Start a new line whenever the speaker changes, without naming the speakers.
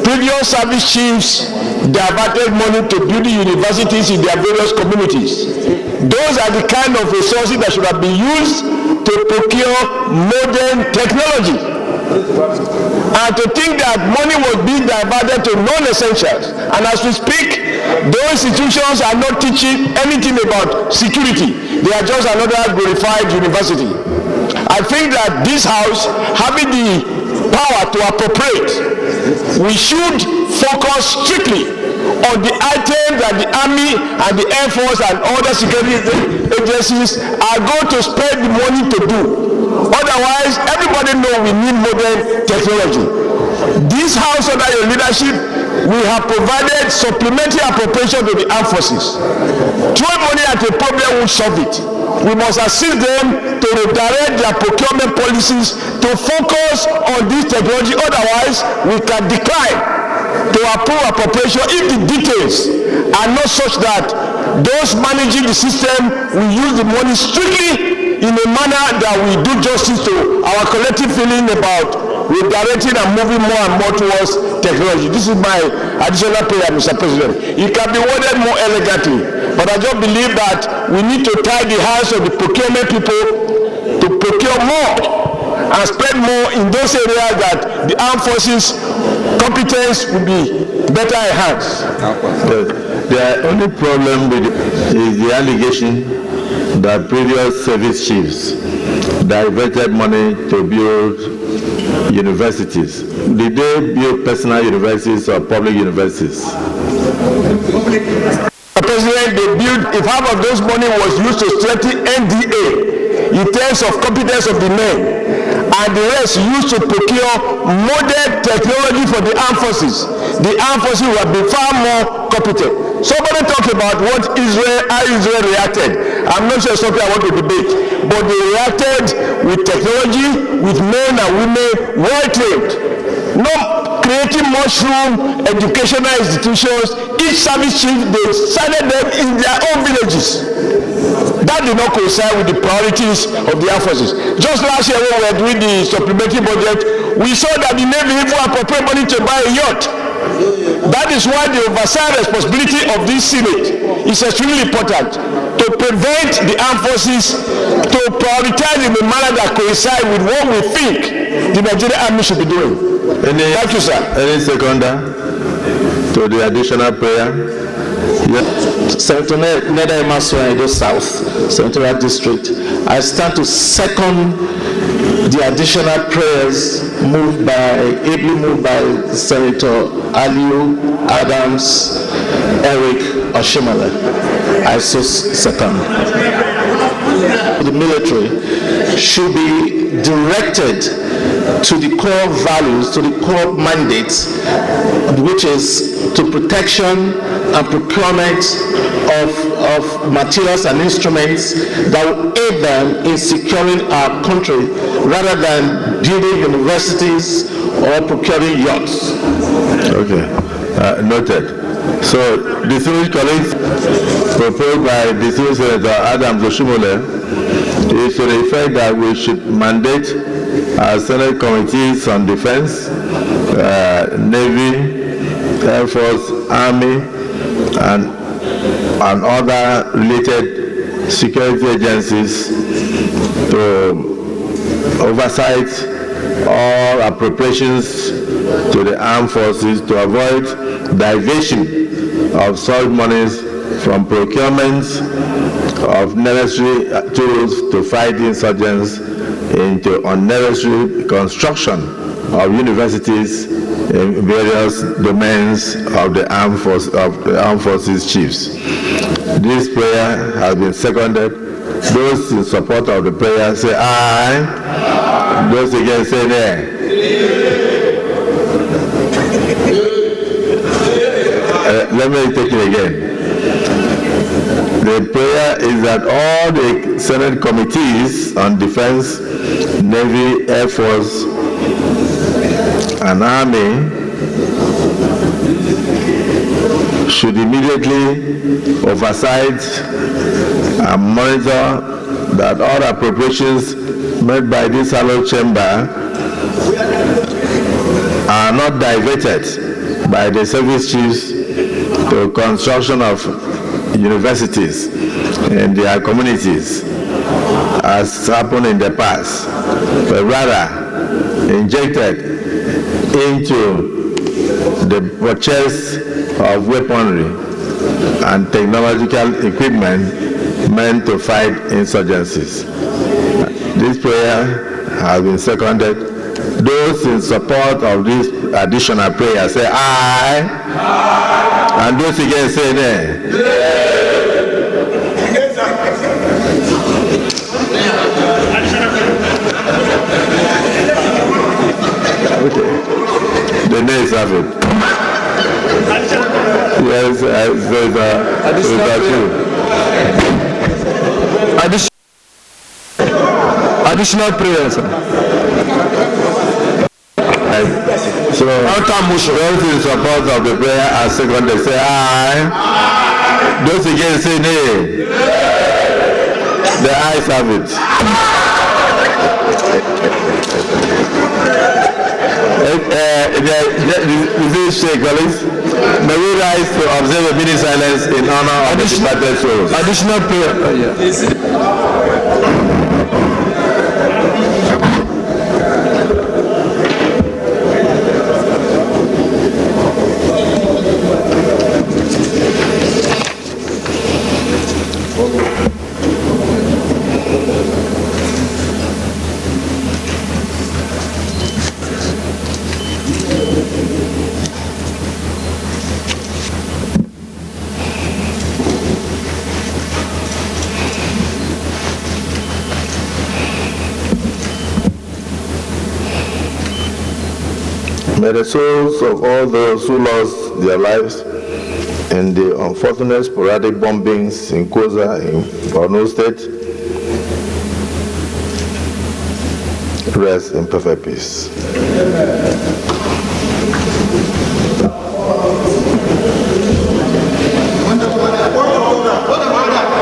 Previous service chiefs diverted money to build universities in their various communities. Those are the kind of resources that should have been used to procure modern technology. And to think that money was being diverted to non-essentials. And as we speak, those institutions are not teaching anything about security. They are just another glorified university. I think that this house, having the power to appropriate, we should focus strictly on the items that the Army and the Air Force and other security agencies are going to spend the money to do. Otherwise, everybody knows we need modern technology. This house, under your leadership, we have provided supplementary appropriation to the armed forces. Throwing money at a problem will solve it. We must assist them to redirect their procurement policies to focus on this technology. Otherwise, we can decline to approve appropriation if the details are not such that those managing the system will use the money strictly in a manner that we do justice to our collective feeling about redirecting and moving more and more towards technology. This is my additional prayer, Mr. President. It can be worded more elegantly, but I just believe that we need to tie the hands of the procurement people to procure more and spend more in those areas that the armed forces competence will be better enhanced.
The only problem with is the allegation that previous service chiefs diverted money to build universities. Did they build personal universities or public universities?
President, they built, if half of those money was used to strengthen NDA in terms of competence of the men, and the rest used to procure modern technology for the armed forces, the armed forces would have been far more competent. Somebody talk about how Israel reacted. I'm not sure it's something I want to debate, but they reacted with technology, with men and women well trained. Not creating mushroom educational institutions. Each service chief, they started them in their own villages. That did not coincide with the priorities of the armed forces. Just last year when we were doing the supplementary budget, we saw that the Navy even appropriate money to buy a yacht. That is why the oversight responsibility of this Senate is extremely important, to prevent the armed forces to prioritize in a manner that coincides with what we think the Nigerian Army should be doing. Thank you, sir.
Any seconder to the additional prayer? Yes.
Senator Neda Emaswa, Edo South, Senatorial District. I stand to second the additional prayers ably moved by Senator Aliu, Adams, Eric, Oshiomhole. I so second. The military should be directed to the core values, to the core mandates, which is to protection and procurement of materials and instruments that will aid them in securing our country rather than building universities or procuring yachts.
Okay, noted. So, distinguished colleagues, proposed by distinguished Senator Adams Oshiomhole is to the effect that we should mandate our Senate committees on defense, Navy, Air Force, Army, and other related security agencies to oversight all appropriations to the armed forces to avoid diversion of such monies from procurement of necessary tools to fight insurgents into unnecessary construction of universities in various domains of the armed forces chiefs. This prayer has been seconded. Those in support of the prayer say aye. Those against say nay. Let me take it again. The prayer is that all the Senate committees on defense, Navy, Air Force, and Army should immediately oversight and monitor that all appropriations made by this hallowed chamber are not diverted by the service chiefs to construction of universities in their communities, as happened in the past, but rather injected into the purchase of weaponry and technological equipment meant to fight insurgencies. This prayer has been seconded. Those in support of this additional prayer say aye. Aye. And those against say nay. Okay. The nays have it. Yes,
Additional prayers.
So, those in support of the prayer are seconded, say aye. Those against say nay. The ayes have it. Colleagues, may we rise to observe a minute silence in honor of the departed souls.
Additional prayer.
May the souls of all those who lost their lives in the unfortunate sporadic bombings in Koza in Borno State rest in perfect peace.